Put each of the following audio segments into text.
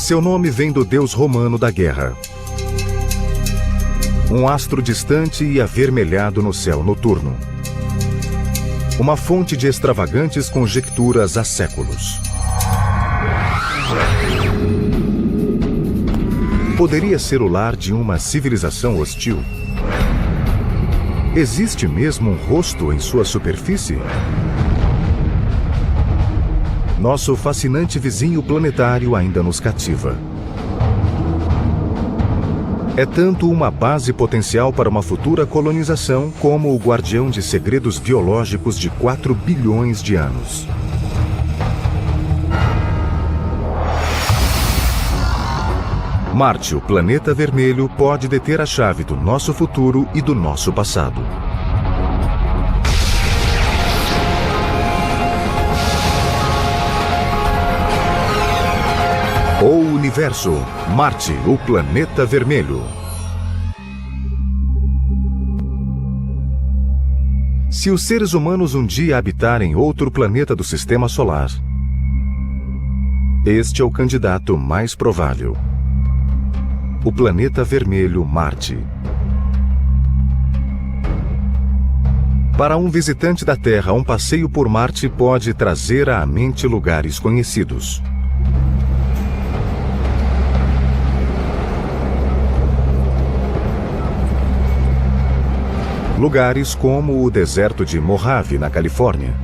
Seu nome vem do deus romano da guerra. Um astro distante e avermelhado no céu noturno. Uma fonte de extravagantes conjecturas há séculos. Poderia ser o lar de uma civilização hostil? Existe mesmo um rosto em sua superfície? Nosso fascinante vizinho planetário ainda nos cativa. É tanto uma base potencial para uma futura colonização como o guardião de segredos biológicos de 4 bilhões de anos. Marte, o planeta vermelho, pode deter a chave do nosso futuro e do nosso passado. O Universo, Marte, o planeta vermelho. Se os seres humanos um dia habitarem outro planeta do Sistema Solar, este é o candidato mais provável. O planeta vermelho Marte. Para um visitante da Terra, um passeio por Marte pode trazer à mente lugares conhecidos. Lugares como o deserto de Mojave, na Califórnia.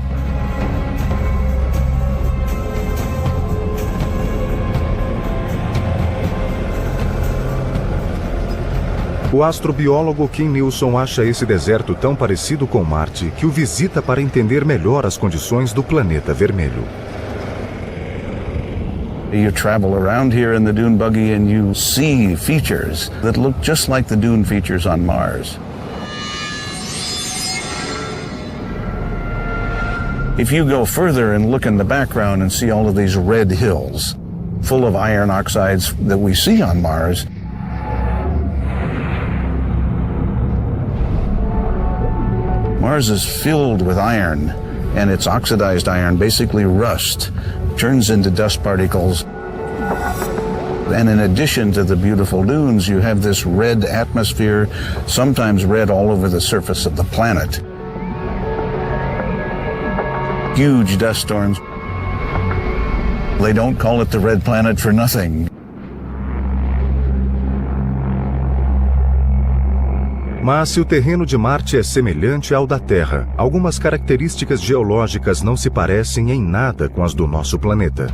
O astrobiólogo Kim Nilsson acha esse deserto tão parecido com Marte que o visita para entender melhor as condições do planeta vermelho. You travel around here in the dune buggy and you see features that look just like the dune features on Mars. If you go further and look in the background and see all of these red hills full of iron oxides that we see on Mars, Mars is filled with iron, and its oxidized iron, basically rust, turns into dust particles. And in addition to the beautiful dunes, you have this red atmosphere, sometimes red all over the surface of the planet. Huge dust storms. They don't call it the red planet for nothing. Mas se o terreno de Marte é semelhante ao da Terra, algumas características geológicas não se parecem em nada com as do nosso planeta.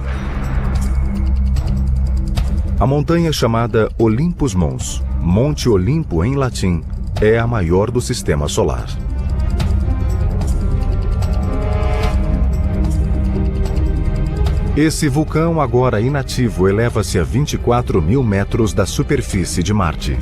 A montanha chamada Olympus Mons, Monte Olimpo em latim, é a maior do Sistema Solar. Esse vulcão, agora inativo, eleva-se a 24 mil metros da superfície de Marte.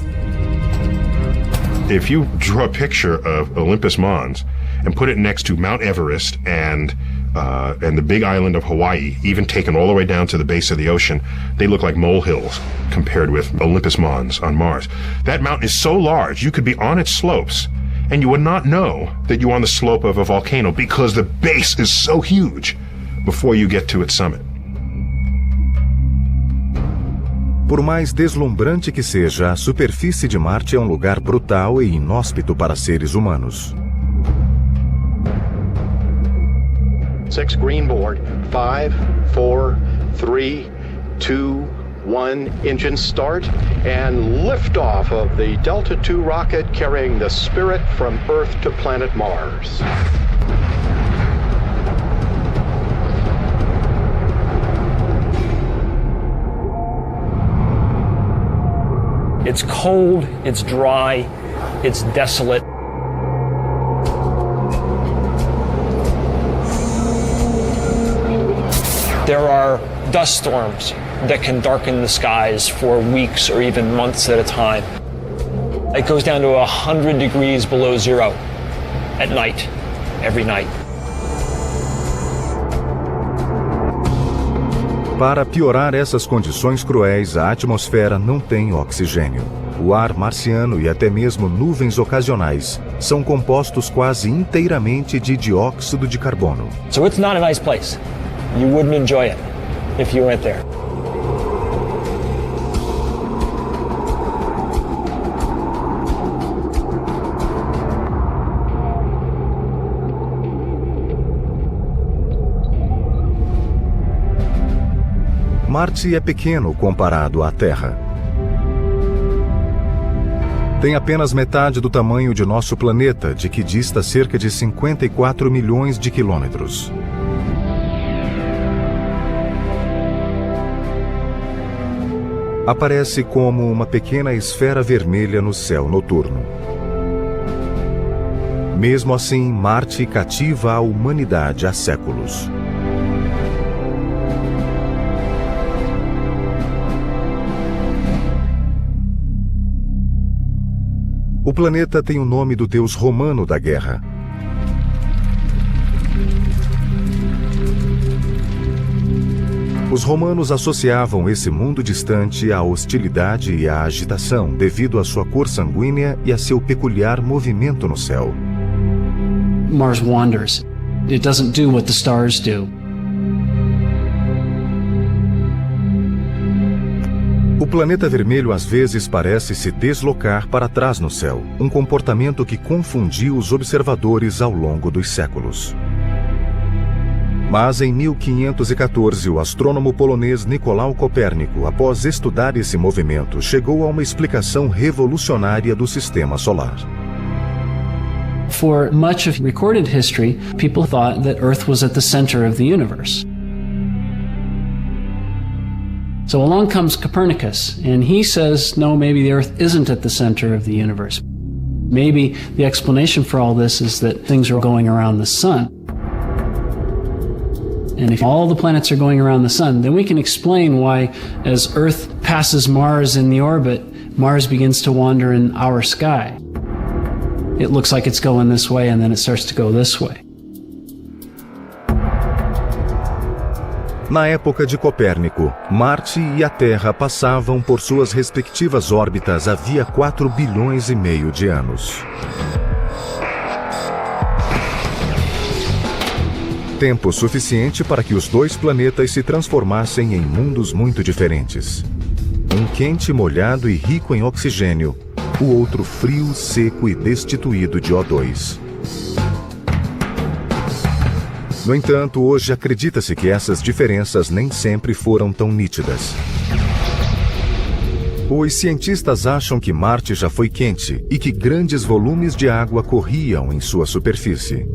If you draw a picture of Olympus Mons and put it next to Mount Everest and the big island of Hawaii, even taken all the way down to the base of the ocean, they look like molehills compared with Olympus Mons on Mars. That mountain is so large, you could be on its slopes and you would not know that you're on the slope of a volcano because the base is so huge before you get to its summit. Por mais deslumbrante que seja, a superfície de Marte é um lugar brutal e inóspito para seres humanos. 6 green board, 5, 4, 3, 2, 1, engine start, and liftoff of the Delta II rocket carrying the Spirit from Earth to planet Mars. It's cold, it's dry, it's desolate. There are dust storms that can darken the skies for weeks or even months at a time. It goes down to 100 degrees below zero at night, every night. Para piorar essas condições cruéis, a atmosfera não tem oxigênio. O ar marciano e até mesmo nuvens ocasionais são compostos quase inteiramente de dióxido de carbono. So it's not a nice place. You wouldn't enjoy it if you went there. Marte é pequeno comparado à Terra. Tem apenas metade do tamanho de nosso planeta, de que dista cerca de 54 milhões de quilômetros. Aparece como uma pequena esfera vermelha no céu noturno. Mesmo assim, Marte cativa a humanidade há séculos. O planeta tem o nome do deus romano da guerra. Os romanos associavam esse mundo distante à hostilidade e à agitação devido à sua cor sanguínea e a seu peculiar movimento no céu. Mars wanders. It doesn't do what the stars do. O planeta vermelho às vezes parece se deslocar para trás no céu, um comportamento que confundiu os observadores ao longo dos séculos. Mas em 1514, o astrônomo polonês Nicolau Copérnico, após estudar esse movimento, chegou a uma explicação revolucionária do sistema solar. For much of recorded history, people thought that Earth was at the center of the universe. So along comes Copernicus, and he says, no, maybe the Earth isn't at the center of the universe. Maybe the explanation for all this is that things are going around the sun. And if all the planets are going around the sun, then we can explain why, as Earth passes Mars in the orbit, Mars begins to wander in our sky. It looks like it's going this way, and then it starts to go this way. Na época de Copérnico, Marte e a Terra passavam por suas respectivas órbitas havia 4 bilhões e meio de anos. Tempo suficiente para que os dois planetas se transformassem em mundos muito diferentes. Um quente, molhado e rico em oxigênio, o outro frio, seco e destituído de O2. No entanto, hoje acredita-se que essas diferenças nem sempre foram tão nítidas. Os cientistas acham que Marte já foi quente e que grandes volumes de água corriam em sua superfície.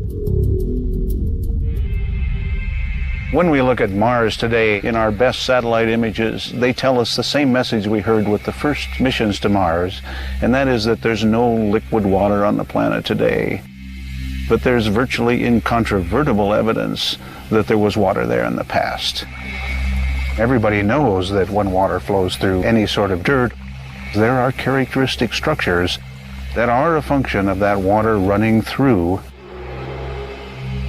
When we look at Mars today, in our best satellite images, they tell us the same message we heard with the first missions to Mars, and that is that there's no liquid water on the planet today. But there's virtually incontrovertible evidence that there was water there in the past. Everybody knows that when water flows through any sort of dirt, there are characteristic structures that are a function of that water running through.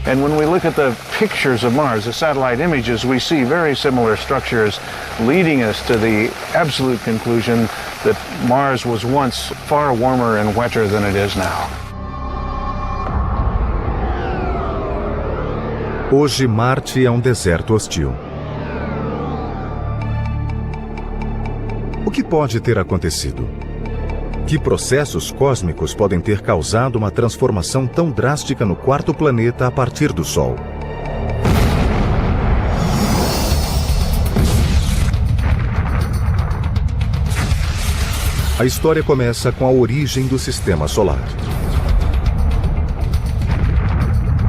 And when we look at the pictures of Mars, the satellite images, we see very similar structures leading us to the absolute conclusion that Mars was once far warmer and wetter than it is now. Hoje, Marte é um deserto hostil. O que pode ter acontecido? Que processos cósmicos podem ter causado uma transformação tão drástica no quarto planeta a partir do Sol? A história começa com a origem do Sistema Solar.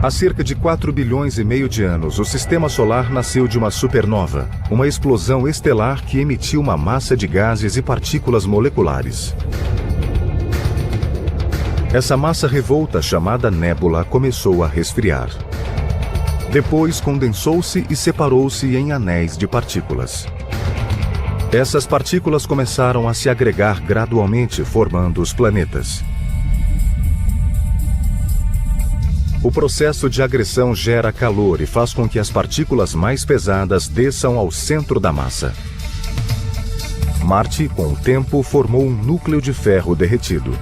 Há cerca de 4 bilhões e meio de anos, o Sistema Solar nasceu de uma supernova, uma explosão estelar que emitiu uma massa de gases e partículas moleculares. Essa massa revolta, chamada nébula, começou a resfriar. Depois condensou-se e separou-se em anéis de partículas. Essas partículas começaram a se agregar gradualmente, formando os planetas. O processo de agressão gera calor e faz com que as partículas mais pesadas desçam ao centro da massa. Marte, com o tempo, formou um núcleo de ferro derretido.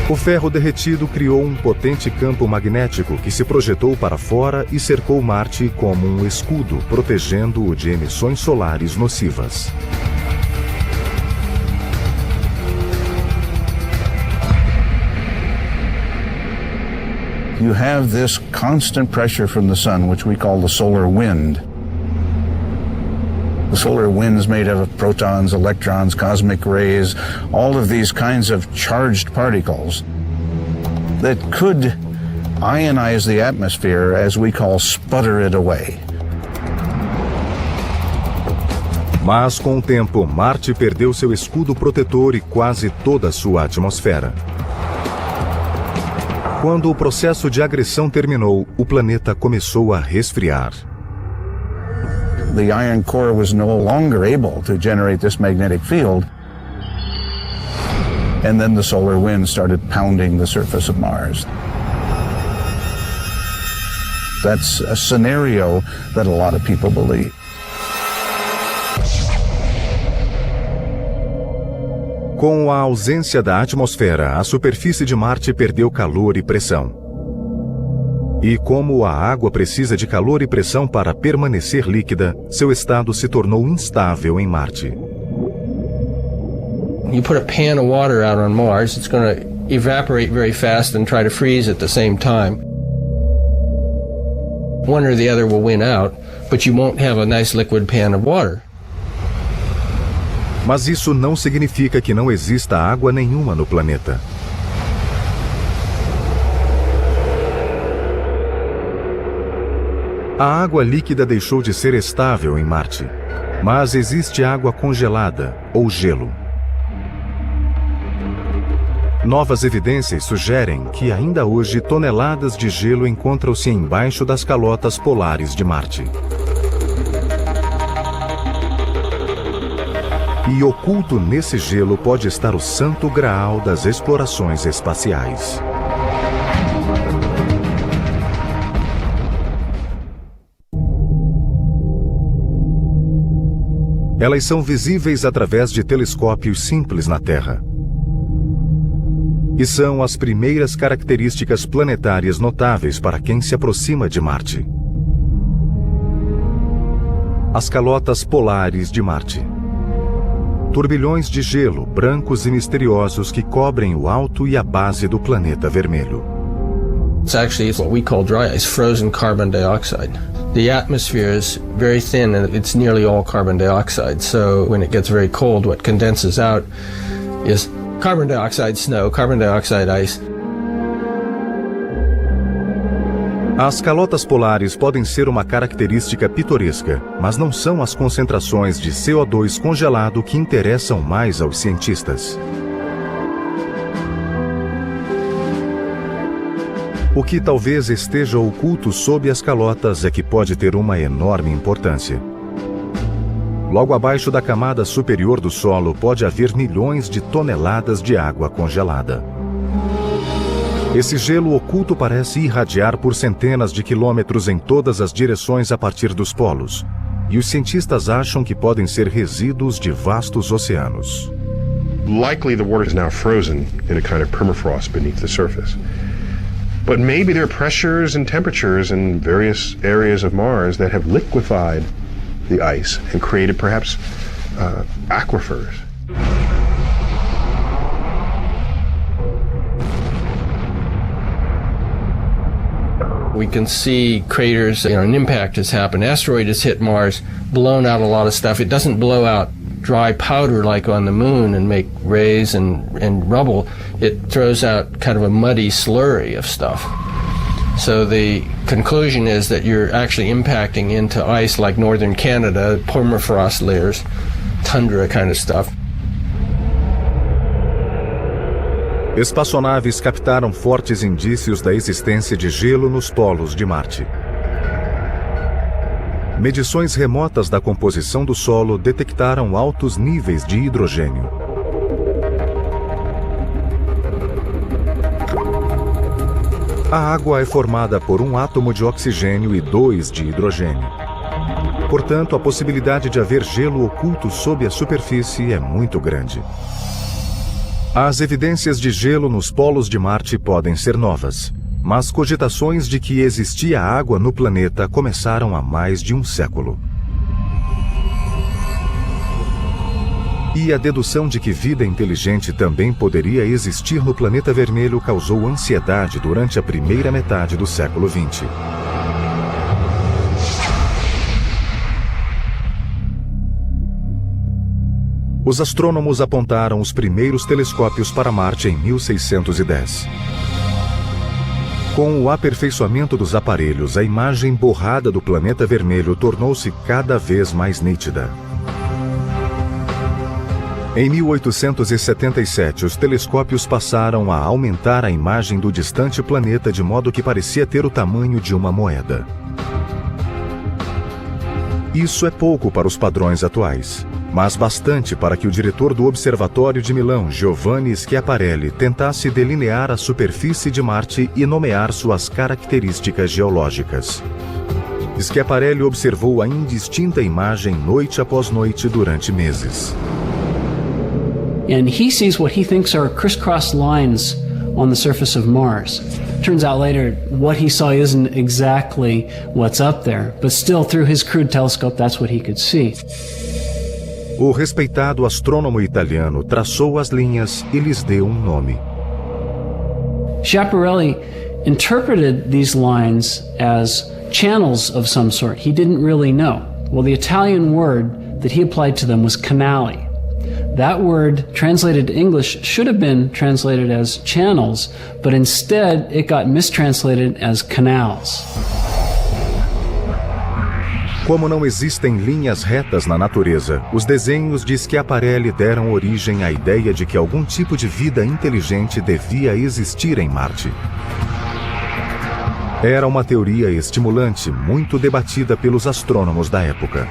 O ferro derretido criou um potente campo magnético que se projetou para fora e cercou Marte como um escudo, protegendo-o de emissões solares nocivas. You have this constant pressure from the sun, which we call the solar wind. The solar wind's made of protons, electrons, cosmic rays, all of these kinds of charged particles that could ionize the atmosphere, as we call sputter it away. Mas, com o tempo, Marte perdeu seu escudo protetor e quase toda a sua atmosfera. Quando o processo de agressão terminou, o planeta começou a resfriar. The iron core was no longer able to generate this magnetic field, and then the solar wind started pounding the surface of Mars. That's a scenario that a lot of people believe. Com a ausência da atmosfera, a superfície de Marte perdeu calor e pressão. E como a água precisa de calor e pressão para permanecer líquida, seu estado se tornou instável em Marte. You put a pan of water out on Mars, it's going to evaporate very fast and try to freeze at the same time. One or the other will win out, but you won't have a nice liquid pan of water. Mas isso não significa que não exista água nenhuma no planeta. A água líquida deixou de ser estável em Marte, mas existe água congelada, ou gelo. Novas evidências sugerem que ainda hoje toneladas de gelo encontram-se embaixo das calotas polares de Marte. E oculto nesse gelo pode estar o santo graal das explorações espaciais. Elas são visíveis através de telescópios simples na Terra. E são as primeiras características planetárias notáveis para quem se aproxima de Marte. As calotas polares de Marte. Turbilhões de gelo brancos e misteriosos que cobrem o alto e a base do planeta vermelho. It's actually what we call dry ice, frozen carbon dioxide. The atmosphere is very thin and it's nearly all carbon dioxide. So when it gets very cold, what condenses out is carbon dioxide snow, carbon dioxide ice. As calotas polares podem ser uma característica pitoresca, mas não são as concentrações de CO2 congelado que interessam mais aos cientistas. O que talvez esteja oculto sob as calotas é que pode ter uma enorme importância. Logo abaixo da camada superior do solo pode haver milhões de toneladas de água congelada. Esse gelo oculto parece irradiar por centenas de quilômetros em todas as direções a partir dos polos, e os cientistas acham que podem ser resíduos de vastos oceanos. Likely the water is now frozen in a kind of permafrost beneath the surface. But maybe there are pressures and temperatures in various areas of Mars that have liquefied the ice and created perhaps aquifers. We can see craters, an impact has happened. Asteroid has hit Mars, blown out a lot of stuff. It doesn't blow out dry powder like on the moon and make rays and rubble. It throws out kind of a muddy slurry of stuff. So the conclusion is that you're actually impacting into ice like northern Canada, permafrost layers, tundra kind of stuff. Espaçonaves captaram fortes indícios da existência de gelo nos polos de Marte. Medições remotas da composição do solo detectaram altos níveis de hidrogênio. A água é formada por um átomo de oxigênio e 2 de hidrogênio. Portanto, a possibilidade de haver gelo oculto sob a superfície é muito grande. As evidências de gelo nos polos de Marte podem ser novas, mas cogitações de que existia água no planeta começaram há mais de um século. E a dedução de que vida inteligente também poderia existir no planeta vermelho causou ansiedade durante a primeira metade do século XX. Os astrônomos apontaram os primeiros telescópios para Marte em 1610. Com o aperfeiçoamento dos aparelhos, a imagem borrada do planeta vermelho tornou-se cada vez mais nítida. Em 1877, os telescópios passaram a aumentar a imagem do distante planeta de modo que parecia ter o tamanho de uma moeda. Isso é pouco para os padrões atuais, mas bastante para que o diretor do Observatório de Milão, Giovanni Schiaparelli, tentasse delinear a superfície de Marte e nomear suas características geológicas. Schiaparelli observou a indistinta imagem noite após noite durante meses. And he sees what he thinks are crisscross lines on the surface of Mars. Turns out later what he saw isn't exactly what's up there, but still through his crude telescope that's what he could see. O respeitado astrônomo italiano traçou as linhas e lhes deu um nome. Schiaparelli interpreted these lines as channels of some sort. He didn't really know. Well, the Italian word that he applied to them was canali. That word, translated to English, should have been translated as channels, but instead it got mistranslated as canals. Como não existem linhas retas na natureza, os desenhos de Schiaparelli deram origem à ideia de que algum tipo de vida inteligente devia existir em Marte. Era uma teoria estimulante, muito debatida pelos astrônomos da época.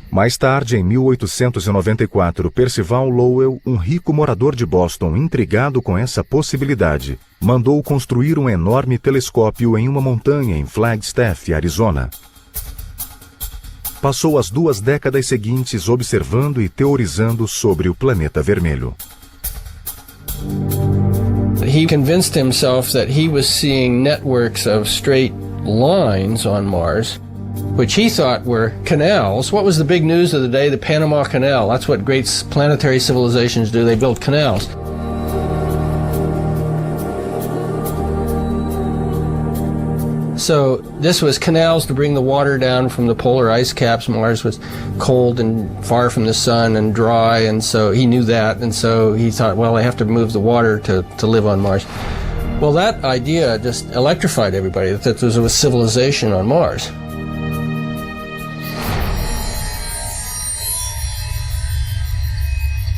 Mais tarde, em 1894, Percival Lowell, um rico morador de Boston intrigado com essa possibilidade, mandou construir um enorme telescópio em uma montanha em Flagstaff, Arizona. Passou as 2 décadas seguintes observando e teorizando sobre o planeta vermelho. He convinced himself that he was seeing networks of straight lines on Mars, which he thought were canals. What was the big news of the day? The Panama Canal. That's what great planetary civilizations do. They build canals. So this was canals to bring the water down from the polar ice caps. Mars was cold and far from the sun and dry, and so he knew that, and so he thought, well, I have to move the water to live on Mars. Well, that idea just electrified everybody, that there was a civilization on Mars.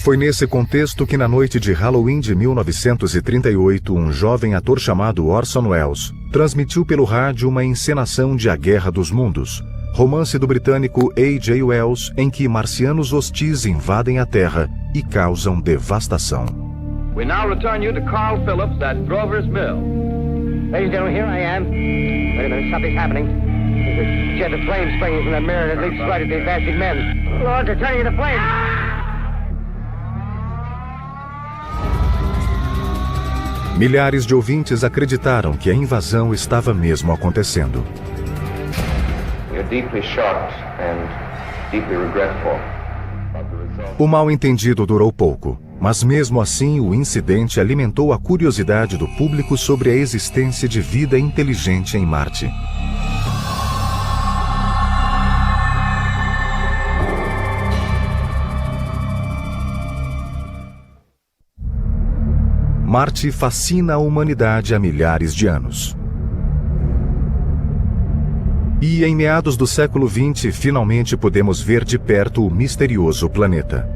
Foi nesse contexto que na noite de Halloween de 1938, um jovem ator chamado Orson Welles transmitiu pelo rádio uma encenação de A Guerra dos Mundos, romance do britânico A.J. Wells, em que marcianos hostis invadem a Terra e causam devastação. We now return you to Carl Phillips at Grover's Mill. Ladies and gentlemen, here I am. Wait a minute, something's happening. There's a jet of flame springing from that mirror and it leaps right at the advancing men. Lord, they're turning into flames. Milhares de ouvintes acreditaram que a invasão estava mesmo acontecendo. O mal-entendido durou pouco, mas mesmo assim o incidente alimentou a curiosidade do público sobre a existência de vida inteligente em Marte. Marte fascina a humanidade há milhares de anos. E em meados do século XX, finalmente podemos ver de perto o misterioso planeta.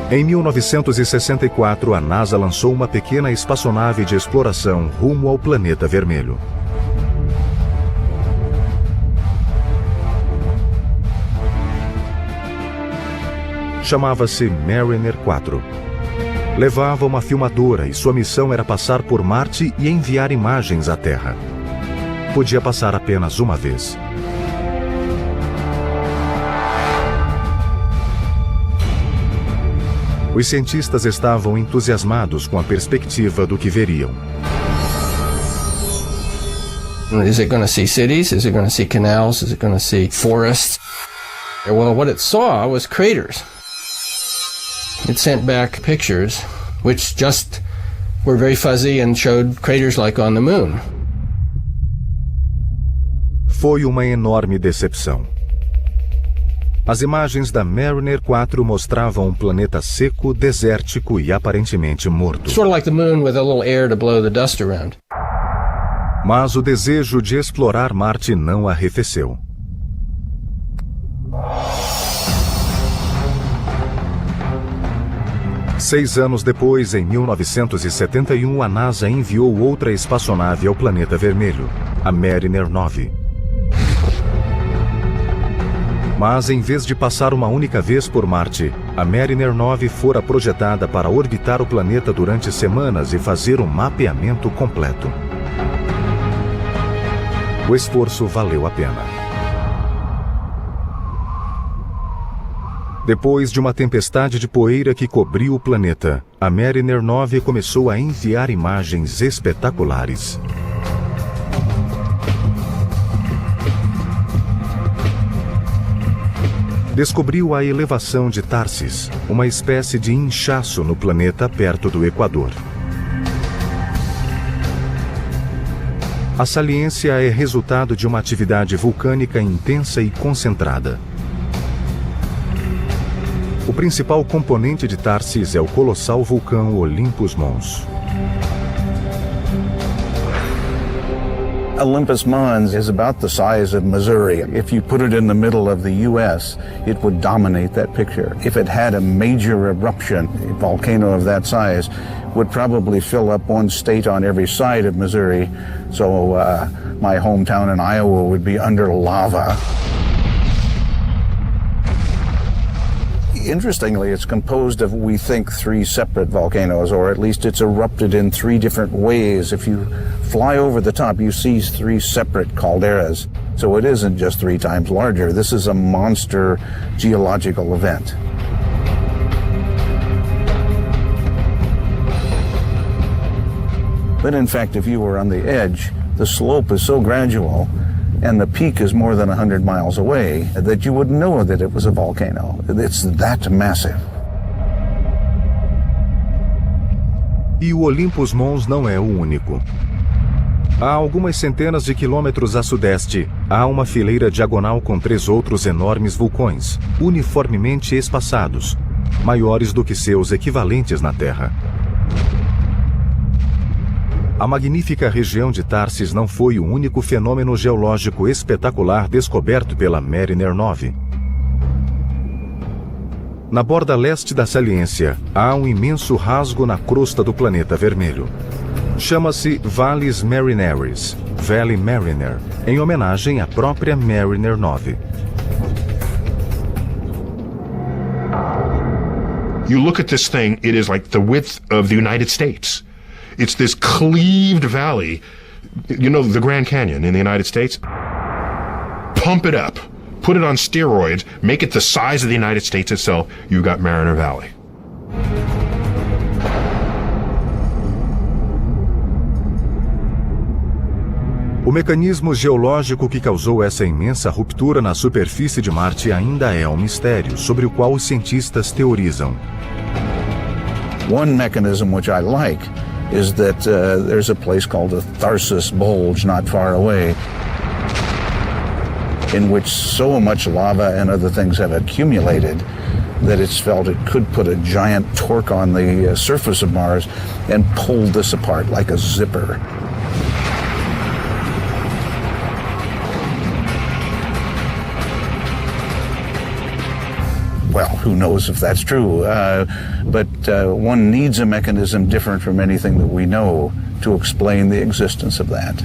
Em 1964, a NASA lançou uma pequena espaçonave de exploração rumo ao planeta vermelho. Chamava-se Mariner 4. Levava uma filmadora e sua missão era passar por Marte e enviar imagens à Terra. Podia passar apenas uma vez. Os cientistas estavam entusiasmados com a perspectiva do que veriam. Is it going to see cities? Is it going to see canals? Is it going to see forests? Well, what it saw was craters. It sent back pictures which just were very fuzzy and showed craters like on the moon. Foi uma enorme decepção. As imagens da Mariner 4 mostravam um planeta seco, desértico e aparentemente morto. Sort of like the moon with a little air to blow the dust around. Mas o desejo de explorar Marte não arrefeceu. Seis anos depois, em 1971, a NASA enviou outra espaçonave ao planeta vermelho, a Mariner 9. Mas, em vez de passar uma única vez por Marte, a Mariner 9 fora projetada para orbitar o planeta durante semanas e fazer um mapeamento completo. O esforço valeu a pena. Depois de uma tempestade de poeira que cobriu o planeta, a Mariner 9 começou a enviar imagens espetaculares. Descobriu a elevação de Tharsis, uma espécie de inchaço no planeta perto do Equador. A saliência é resultado de uma atividade vulcânica intensa e concentrada. O principal componente de Tharsis é o colossal vulcão Olympus Mons. Olympus Mons is about the size of Missouri. If you put it in the middle of the U.S., it would dominate that picture. If it had a major eruption, a volcano of that size would probably fill up one state on every side of Missouri. So my hometown in Iowa would be under lava. Interestingly, it's composed of, we think, 3 separate volcanoes, or at least it's erupted in 3 different ways. If you fly over the top, you see 3 separate calderas. So it isn't just 3 times larger. This is a monster geological event. But in fact, if you were on the edge, the slope is so gradual and the peak is more than 100 miles away that you wouldn't know that it was a volcano. It's that massive. E o Olympus Mons não é o único. A algumas centenas de quilômetros a sudeste, há uma fileira diagonal com 3 outros enormes vulcões, uniformemente espaçados, maiores do que seus equivalentes na Terra. A magnífica região de Tharsis não foi o único fenômeno geológico espetacular descoberto pela Mariner 9. Na borda leste da saliência, há um imenso rasgo na crosta do planeta vermelho. Chama-se Valles Marineris, Valley Mariner, em homenagem à própria Mariner 9. You look at this thing, it is like the width of the United States. It's this cleaved valley. You know, the Grand Canyon in the United States? Pump it up. Put it on steroids. Make it the size of the United States itself. You've got Mariner Valley. O mecanismo geológico que causou essa imensa ruptura na superfície de Marte ainda é um mistério, sobre o qual os cientistas teorizam. One mechanism which I like is that there's a place called the Tharsis Bulge not far away, in which so much lava and other things have accumulated that it's felt it could put a giant torque on the surface of Mars and pull this apart like a zipper. Well, who knows if that's true, but one needs a mechanism different from anything that we know to explain the existence of that.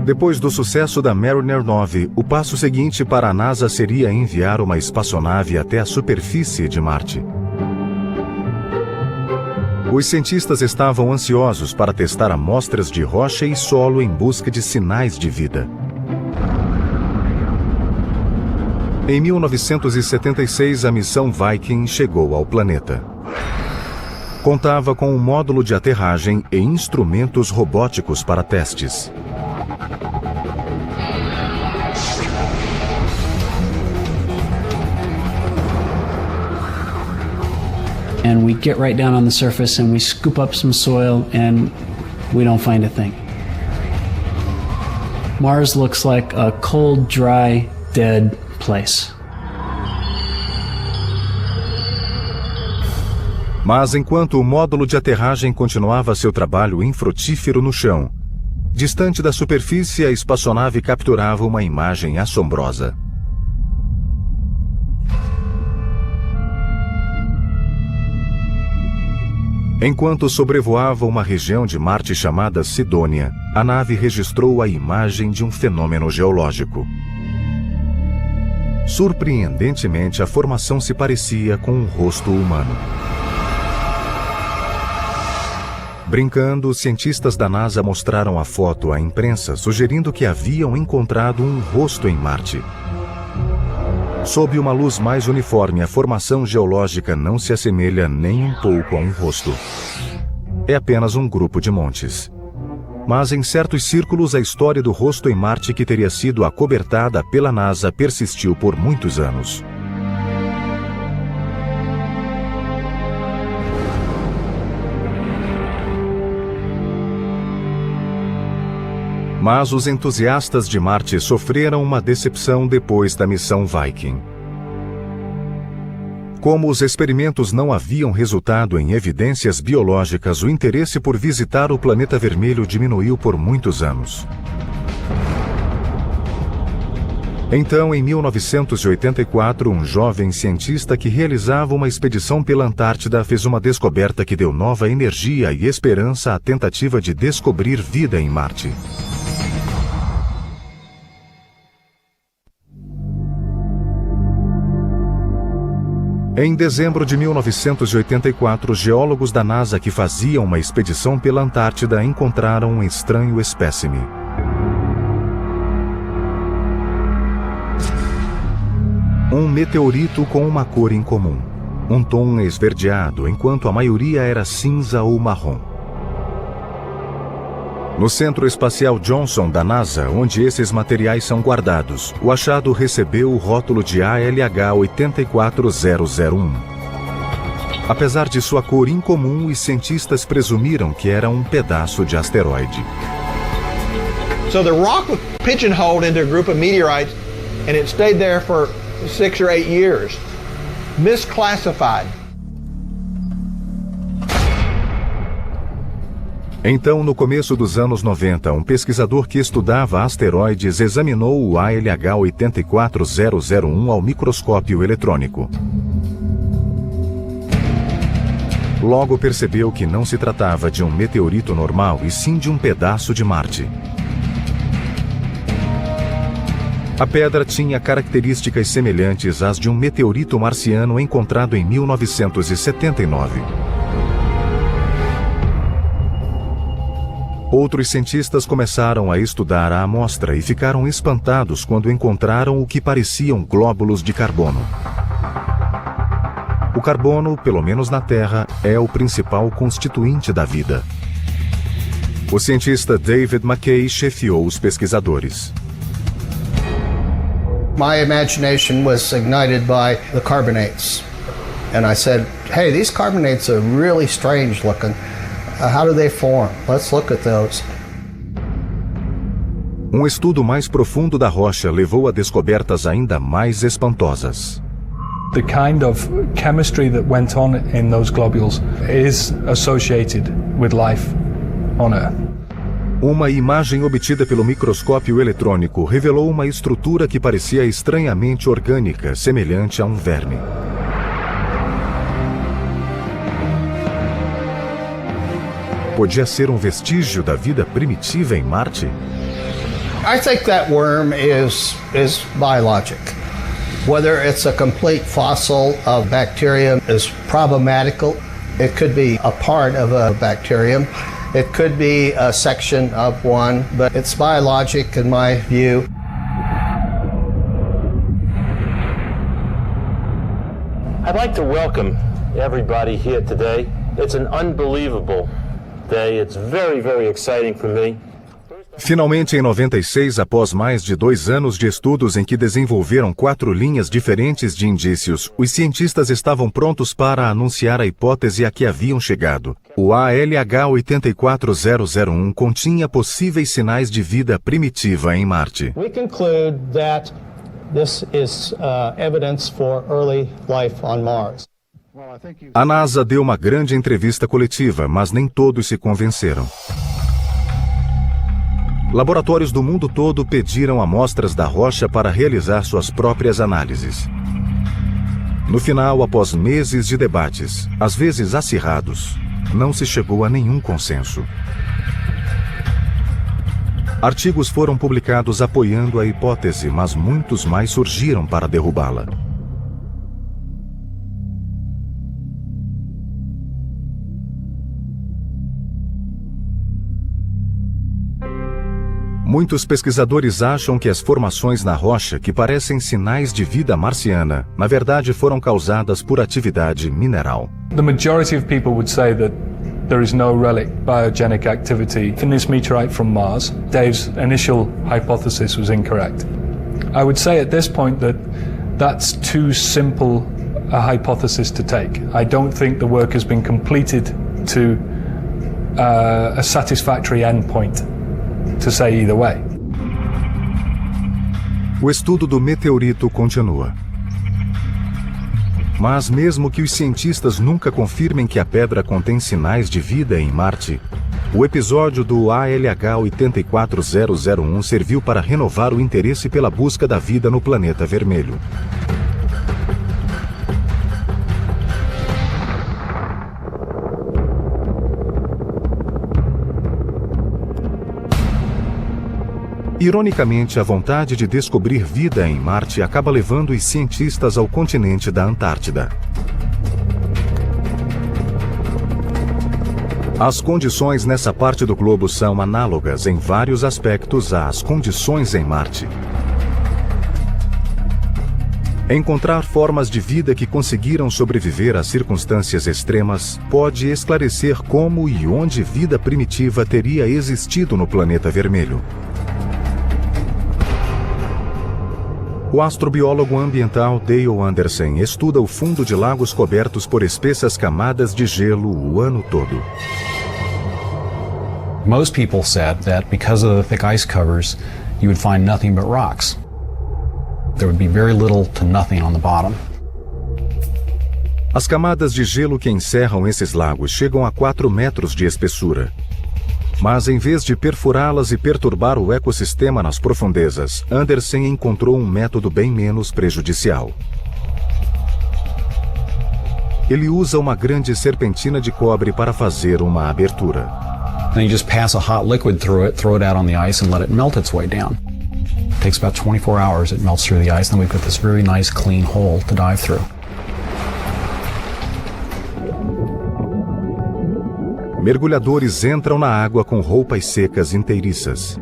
Depois do sucesso da Mariner 9, o passo seguinte para a NASA seria enviar uma espaçonave até a superfície de Marte. Os cientistas estavam ansiosos para testar amostras de rocha e solo em busca de sinais de vida. Em 1976, a missão Viking chegou ao planeta. Contava com um módulo de aterragem e instrumentos robóticos para testes. and we get right down on the surface and we scoop up some soil and we don't find a thing. Mars looks like a cold, dry, dead place. Mas enquanto o módulo de aterragem continuava seu trabalho infrutífero no chão, distante da superfície, a espaçonave capturava uma imagem assombrosa. Enquanto sobrevoava uma região de Marte chamada Sidônia, a nave registrou a imagem de um fenômeno geológico. Surpreendentemente, a formação se parecia com um rosto humano. Brincando, os cientistas da NASA mostraram a foto à imprensa, sugerindo que haviam encontrado um rosto em Marte. Sob uma luz mais uniforme, a formação geológica não se assemelha nem um pouco a um rosto. É apenas um grupo de montes. Mas em certos círculos, a história do rosto em Marte que teria sido acobertada pela NASA persistiu por muitos anos. Mas os entusiastas de Marte sofreram uma decepção depois da missão Viking. Como os experimentos não haviam resultado em evidências biológicas, o interesse por visitar o planeta vermelho diminuiu por muitos anos. Então, em 1984, um jovem cientista que realizava uma expedição pela Antártida fez uma descoberta que deu nova energia e esperança à tentativa de descobrir vida em Marte. Em dezembro de 1984, geólogos da NASA que faziam uma expedição pela Antártida encontraram um estranho espécime. Um meteorito com uma cor incomum, um tom esverdeado, enquanto a maioria era cinza ou marrom. No Centro Espacial Johnson da NASA, onde esses materiais são guardados, o achado recebeu o rótulo de ALH 84001. Apesar de sua cor incomum, os cientistas presumiram que era um pedaço de asteroide. So the rock was pigeonholed into a group of meteorites and it stayed there for 6 or 8 years, misclassified. Então, no começo dos anos 90, um pesquisador que estudava asteroides examinou o ALH 84001 ao microscópio eletrônico. Logo percebeu que não se tratava de um meteorito normal, e sim de um pedaço de Marte. A pedra tinha características semelhantes às de um meteorito marciano encontrado em 1979. Outros cientistas começaram a estudar a amostra e ficaram espantados quando encontraram o que pareciam glóbulos de carbono. O carbono, pelo menos na Terra, é o principal constituinte da vida. O cientista David McKay chefiou os pesquisadores. My imagination was ignited by the carbonates. And I said, hey, these carbonates are really strange looking. How do they form? Let's look at those. Um estudo mais profundo da rocha levou a descobertas ainda mais espantosas. The kind of chemistry that went on in those globules is associated with life on Earth. Uma imagem obtida pelo microscópio eletrônico revelou uma estrutura que parecia estranhamente orgânica, semelhante a um verme. Podia ser um vestígio da vida primitiva em Marte? I think that worm is biologic. Whether it's a complete fossil of bacterium is problematical. It could be a part of a bacterium. It could be a section of one, but it's biologic in my view. I'd like to welcome everybody here today. It's an unbelievable day. It's very, very exciting for me. Finalmente, em 96, após mais de 2 anos de estudos em que desenvolveram 4 linhas diferentes de indícios, os cientistas estavam prontos para anunciar a hipótese a que haviam chegado. O ALH 84001 continha possíveis sinais de vida primitiva em Marte. We conclude that this is evidence for early life on Mars. A NASA deu uma grande entrevista coletiva, mas nem todos se convenceram. Laboratórios do mundo todo pediram amostras da rocha para realizar suas próprias análises. No final, após meses de debates, às vezes acirrados, não se chegou a nenhum consenso. Artigos foram publicados apoiando a hipótese, mas muitos mais surgiram para derrubá-la. Muitos pesquisadores acham que as formações na rocha, que parecem sinais de vida marciana, na verdade foram causadas por atividade mineral. The majority of people would say that there is no relic biogenic activity in this meteorite from Mars. Dave's initial hypothesis was incorrect. I would say at this point that that's too simple a hypothesis to take. I don't think the work has been completed to a satisfactory endpoint to say either way. O estudo do meteorito continua. Mas mesmo que os cientistas nunca confirmem que a pedra contém sinais de vida em Marte, o episódio do ALH 84001 serviu para renovar o interesse pela busca da vida no planeta vermelho. Ironicamente, a vontade de descobrir vida em Marte acaba levando os cientistas ao continente da Antártida. As condições nessa parte do globo são análogas em vários aspectos às condições em Marte. Encontrar formas de vida que conseguiram sobreviver a circunstâncias extremas pode esclarecer como e onde vida primitiva teria existido no planeta vermelho. O astrobiólogo ambiental Dale Anderson estuda o fundo de lagos cobertos por espessas camadas de gelo o ano todo. Most people said that because of the thick ice covers, you would find nothing but rocks. There would be very little to nothing on the bottom. As camadas de gelo que encerram esses lagos chegam a 4 metros de espessura. Mas em vez de perfurá-las e perturbar o ecossistema nas profundezas, Anderson encontrou um método bem menos prejudicial. Ele usa uma grande serpentina de cobre para fazer uma abertura. Then you just pass a hot liquid through it, throw it out on the ice and let it melt its way down. It takes about 24 hours, it melts through the ice, and then we've got this very nice clean hole to dive through. Mergulhadores entram na água com roupas secas inteiriças.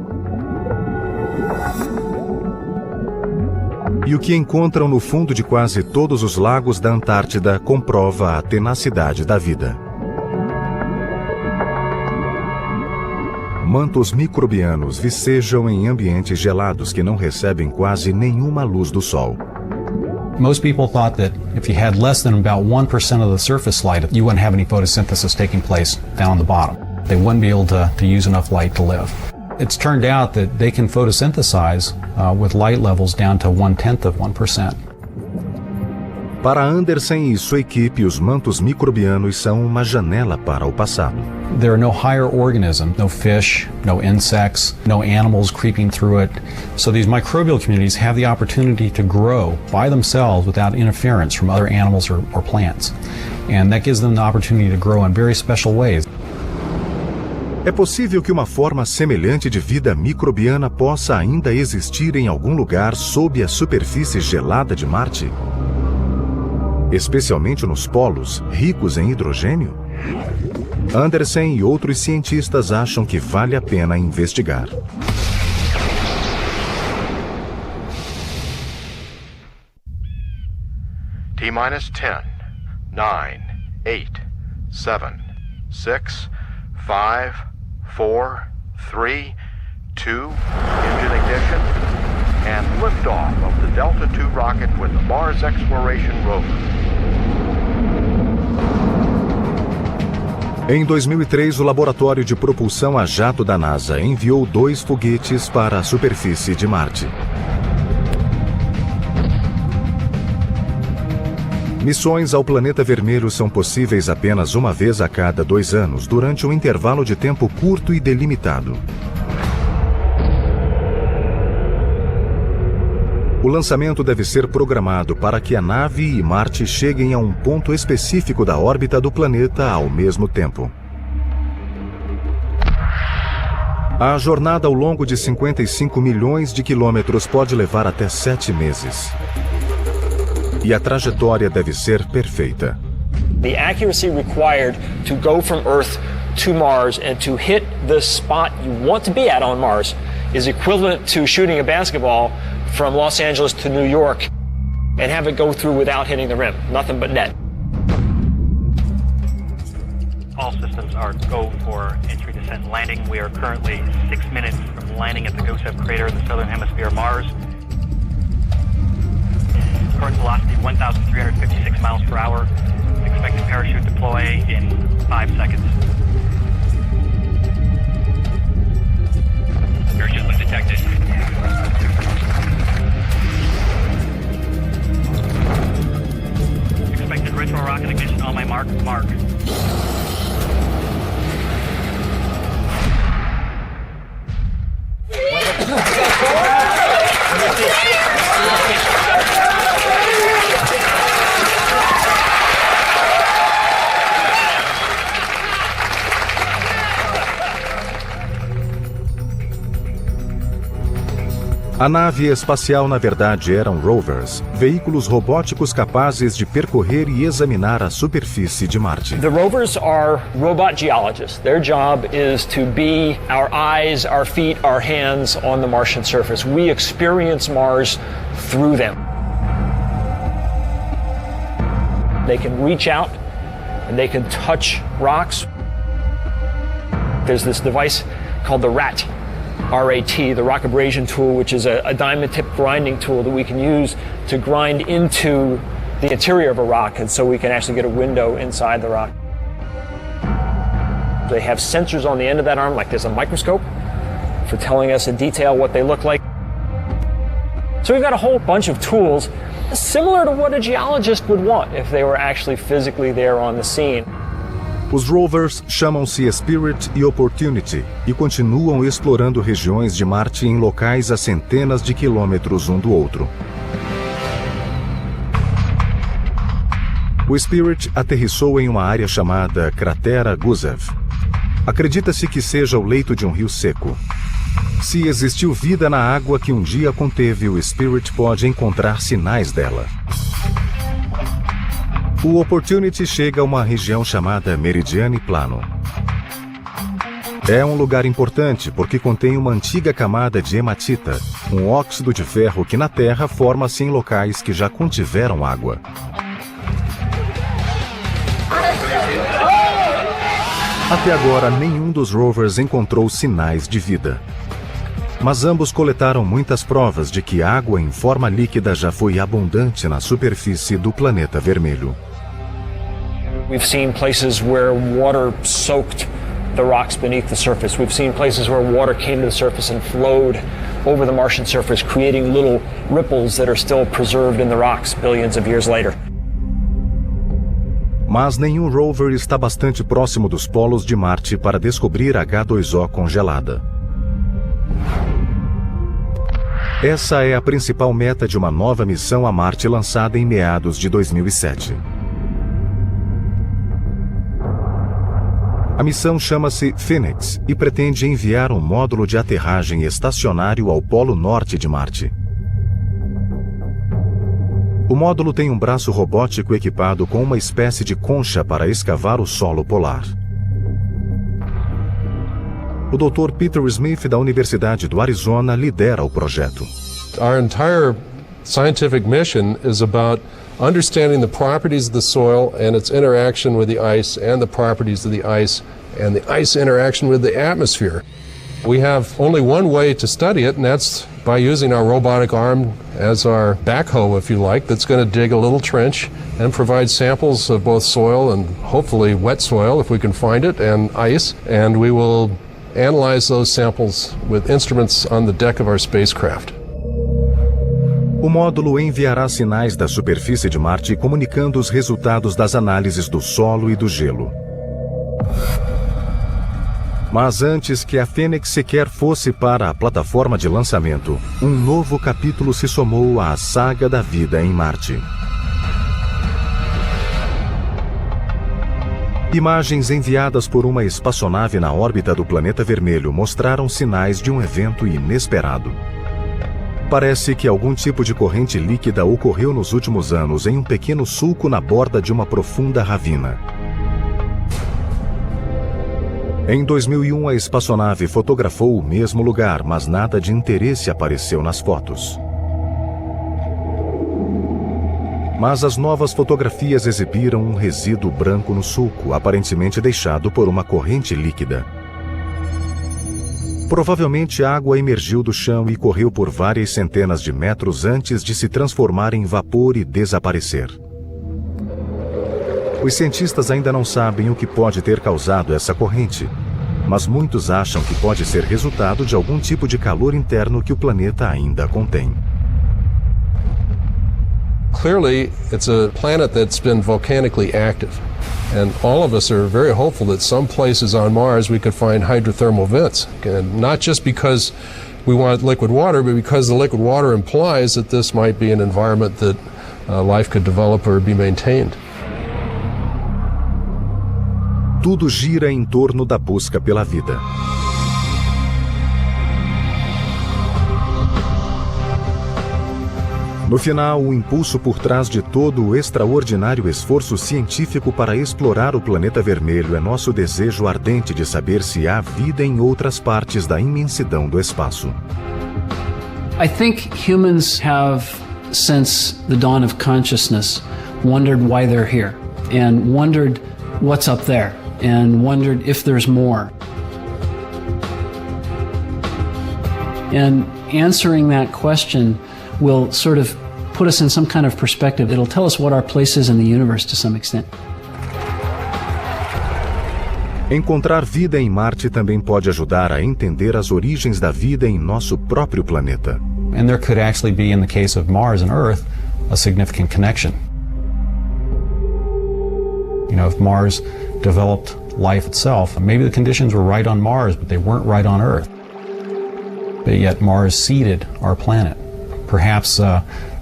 E o que encontram no fundo de quase todos os lagos da Antártida comprova a tenacidade da vida. Mantos microbianos vicejam em ambientes gelados que não recebem quase nenhuma luz do sol. Most people thought that if you had less than about 1% of the surface light, you wouldn't have any photosynthesis taking place down on the bottom. They wouldn't be able to use enough light to live. It's turned out that they can photosynthesize with light levels down to 1/10 of 1%. Para Anderson e sua equipe, os mantos microbianos são uma janela para o passado. There are no higher organisms, no fish, no insects, no animals creeping through it. So these microbial communities have the opportunity to grow by themselves without interference from other animals or plants. And that gives them the opportunity to grow in very special ways. É possível que uma forma semelhante de vida microbiana possa ainda existir em algum lugar sob a superfície gelada de Marte? Especialmente nos polos, ricos em hidrogênio? Anderson e outros cientistas acham que vale a pena investigar. T-minus 10, 9, 8, 7, 6, 5, 4, 3, 2, engine ignition, and liftoff of the Delta II rocket with the Mars Exploration Rover. Em 2003, o Laboratório de Propulsão a Jato da NASA enviou 2 foguetes para a superfície de Marte. Missões ao planeta vermelho são possíveis apenas uma vez a cada 2 anos, durante um intervalo de tempo curto e delimitado. O lançamento deve ser programado para que a nave e Marte cheguem a um ponto específico da órbita do planeta ao mesmo tempo. A jornada ao longo de 55 milhões de quilômetros pode levar até 7 meses. E a trajetória deve ser perfeita. The accuracy required to go from Earth to Mars and to hit the spot you want to be at on Mars is equivalent to shooting a basketball from Los Angeles to New York and have it go through without hitting the rim. Nothing but net. All systems are go for entry, descent, and landing. We are currently 6 minutes from landing at the Gusev crater in the southern hemisphere of Mars. Current velocity 1,356 miles per hour. Expected parachute deploy in 5 seconds. Parachute lift detected. Expected retro rocket ignition on my mark. A nave espacial, na verdade, eram rovers, veículos robóticos capazes de percorrer e examinar a superfície de Marte. The rovers are robot geologists. Their job is to be our eyes, our feet, our hands on the Martian surface. We experience Mars through them. They can reach out and they can touch rocks. There's this device called the RAT, the rock abrasion tool, which is a diamond tip grinding tool that we can use to grind into the interior of a rock, and so we can actually get a window inside the rock. They have sensors on the end of that arm, like there's a microscope, for telling us in detail what they look like. So we've got a whole bunch of tools similar to what a geologist would want if they were actually physically there on the scene. Os rovers chamam-se Spirit e Opportunity e continuam explorando regiões de Marte em locais a centenas de quilômetros um do outro. O Spirit aterrissou em uma área chamada Cratera Gusev. Acredita-se que seja o leito de um rio seco. Se existiu vida na água que um dia conteve, o Spirit pode encontrar sinais dela. O Opportunity chega a uma região chamada Meridiane Plano. É um lugar importante porque contém uma antiga camada de hematita, um óxido de ferro que na Terra forma-se em locais que já contiveram água. Até agora, nenhum dos rovers encontrou sinais de vida. Mas ambos coletaram muitas provas de que água em forma líquida já foi abundante na superfície do planeta vermelho. We've seen places where water soaked the rocks beneath the surface. We've seen places where water came to the surface and flowed over the Martian surface, creating little ripples that are still preserved in the rocks billions of years later. Mas nenhum rover está bastante próximo dos polos de Marte para descobrir H2O congelada. Essa é a principal meta de uma nova missão a Marte lançada em meados de 2007. A missão chama-se Phoenix e pretende enviar um módulo de aterragem estacionário ao polo norte de Marte. O módulo tem um braço robótico equipado com uma espécie de concha para escavar o solo polar. O Dr. Peter Smith, da Universidade do Arizona, lidera o projeto. Our entire scientific mission is about understanding the properties of the soil and its interaction with the ice and the properties of the ice and the ice interaction with the atmosphere. We have only one way to study it, and that's by using our robotic arm as our backhoe, if you like, that's going to dig a little trench and provide samples of both soil and hopefully wet soil, if we can find it, and ice. And we will analyze those samples with instruments on the deck of our spacecraft. O módulo enviará sinais da superfície de Marte comunicando os resultados das análises do solo e do gelo. Mas antes que a Fênix sequer fosse para a plataforma de lançamento, um novo capítulo se somou à saga da vida em Marte. Imagens enviadas por uma espaçonave na órbita do planeta vermelho mostraram sinais de um evento inesperado. Parece que algum tipo de corrente líquida ocorreu nos últimos anos em um pequeno sulco na borda de uma profunda ravina. Em 2001, a espaçonave fotografou o mesmo lugar, mas nada de interesse apareceu nas fotos. Mas as novas fotografias exibiram um resíduo branco no sulco, aparentemente deixado por uma corrente líquida. Provavelmente água emergiu do chão e correu por várias centenas de metros antes de se transformar em vapor e desaparecer. Os cientistas ainda não sabem o que pode ter causado essa corrente, mas muitos acham que pode ser resultado de algum tipo de calor interno que o planeta ainda contém. Clearly, it's a planet that's been volcanically active, and all of us are very hopeful that some places on Mars we could find hydrothermal vents, and not just because we want liquid water, but because the liquid water implies that this might be an environment that life could develop or be maintained. Tudo gira em torno da busca pela vida. No final, o impulso por trás de todo o extraordinário esforço científico para explorar o planeta vermelho é nosso desejo ardente de saber se há vida em outras partes da imensidão do espaço. I think humans have, since the dawn of consciousness, wondered why they're here and wondered what's up there and wondered if there's more. And answering that question will sort of put us in some kind of perspective. It'll tell us what our place is in the universe to some extent. Encontrar vida em Marte também pode ajudar a entender as origens da vida em nosso próprio planeta. And there could actually be, in the case of Mars and Earth, a significant connection. You know, if Mars developed life itself, maybe the conditions were right on Mars, but they weren't right on Earth. But yet Mars seeded our planet. Perhaps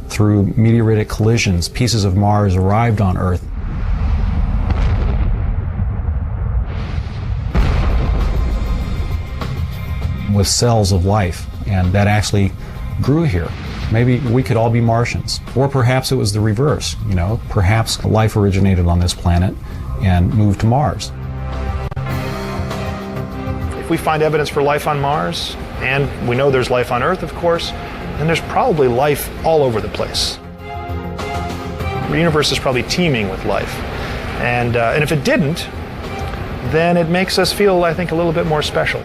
through meteoritic collisions, pieces of Mars arrived on Earth. With cells of life, and that actually grew here. Maybe we could all be Martians. Or perhaps it was the reverse, you know, perhaps life originated on this planet and moved to Mars. If we find evidence for life on Mars, and we know there's life on Earth, of course, then there's probably life all over the place. The universe is probably teeming with life. And if it didn't, then it makes us feel, I think, a little bit more special.